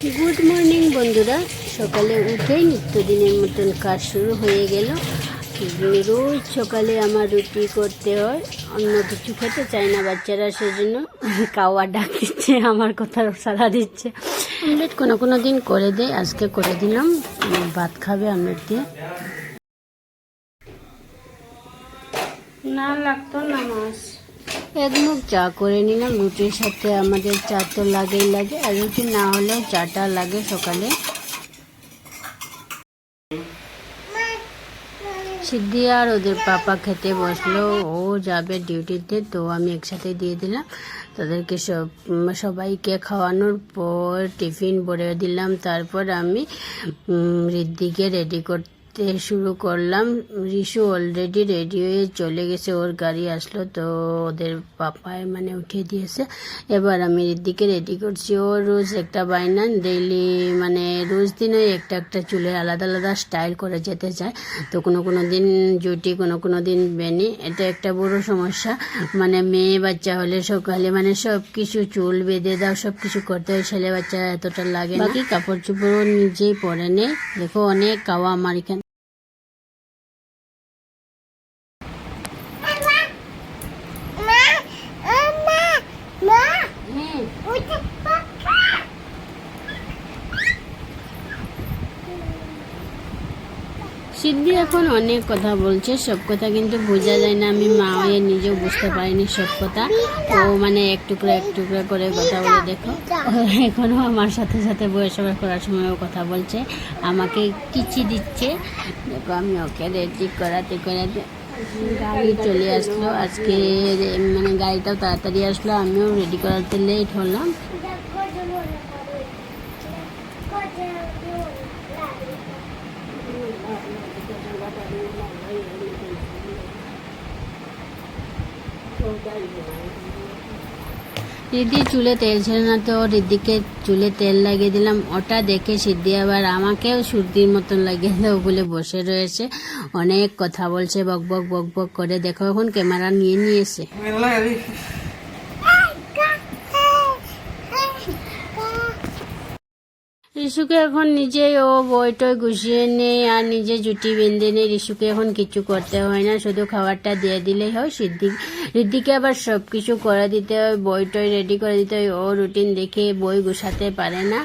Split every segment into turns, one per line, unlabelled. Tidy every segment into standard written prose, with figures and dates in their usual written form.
Good morning বন্ধুরা, সকালে উঠেই নিত্যদিনের মতন কাজ শুরু হয়ে গেল। রোজ সকালে আমার রুটি করতে হয়, অন্য কিছু খেতে চায় না বাচ্চারা, সেজন্য কাওয়া ডাক দিচ্ছে, আমার কথা সাড়া দিচ্ছে। অমলেট কোনো দিন করে দেয়, আজকে করে দিলাম। ভাত খাবে অমলেট দিয়ে। না লাগতো না মাছ। এক মুখ চা করে নিলাম, রুটির সাথে আমাদের চা তো লাগেই লাগে, আর রুটি না হলেও চাটা লাগে সকালে। সিদ্ধি আর ওদের পাপা খেতে বসলো, ও যাবে ডিউটিতে, তো আমি একসাথে দিয়ে দিলাম তাদেরকে। সবাইকে খাওয়ানোর পর টিফিন ভরে দিলাম, তারপর আমি ঋদ্ধিকে রেডি করতে শুরু করলাম। রিশু অলরেডি রেডি হয়ে চলে গেছে, ওর গাড়ি আসলো, তো ওদের পাপায় উঠিয়ে দিয়েছে। এবার আমি ঋদ্ধিকে রেডি করছি। ও রোজ একটা বায়না, ডেইলি রোজ দিনে একটা চুলের আলাদা আলাদা স্টাইল করে যেতে চায়। তো কোনো দিন জুটি, কোনো দিন বেনি। এটা একটা বড় সমস্যা। মেয়ে বাচ্চা হলে সকালে সব কিছু চুল বেঁধে দাও, সব কিছু করতে হয়। ছেলে বাচ্চা এতটা লাগে না। বাকি কাপড় চোপড় নিজেই পরে নেয়। দেখো অনেক কাওয়া আমার এখানে। সিদ্ধি এখন অনেক কথা বলছে, সব কথা কিন্তু বোঝা যায় না। আমি মা হয়ে নিজেও বুঝতে পারিনি সব কথা। ও এক টুকরা করে কথা বলে। দেখো এখনো আমার সাথে সাথে বয়সসভা করার সময়ও কথা বলছে, আমাকে কিচি দিচ্ছে। দেখো আমি ওকে রেডি করাতে গাড়ি চলে আসলো আজকে। গাড়িটাও তাড়াতাড়ি আসলো, আমিও রেডি করাতে লেট হলাম। রিদ্ধি চুলে তেল ছিল না, তো রিদ্ধিকে চুলে তেল লাগিয়ে দিলাম। ওটা দেখে সিদ্ধি আবার আমাকেও সর্দির মতন লাগিয়ে দাও বলে বসে রয়েছে, অনেক কথা বলছে, বক বক করে। দেখো এখন ক্যামেরা নিয়ে নিয়েছে। রিশুকে এখন নিজেই ও বইটই গুছিয়ে নেই আর নিজে জুটি বেঁধে নেই। রিশুকে এখন কিছু করতে হয় না, শুধু খাবারটা দিয়ে দিলেই হয়। ঋদ্ধিকে আবার সব কিছু করে দিতে হয়, বইটই রেডি করে দিতে হয়। ও রুটিন দেখে বই গুছাতে পারে না।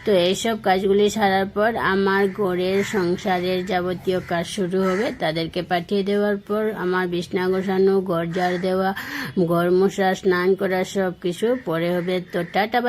তো এইসব কাজগুলি সারার পর আমার ঘরের সংসারের যাবতীয় কাজ শুরু হবে। তাদেরকে পাঠিয়ে দেওয়ার পর আমার বিছনা গোছানো, ঘর ঝাড় দেওয়া, ঘর মোছা, স্নান করা সব কিছু পরে হবে। তো টাটা।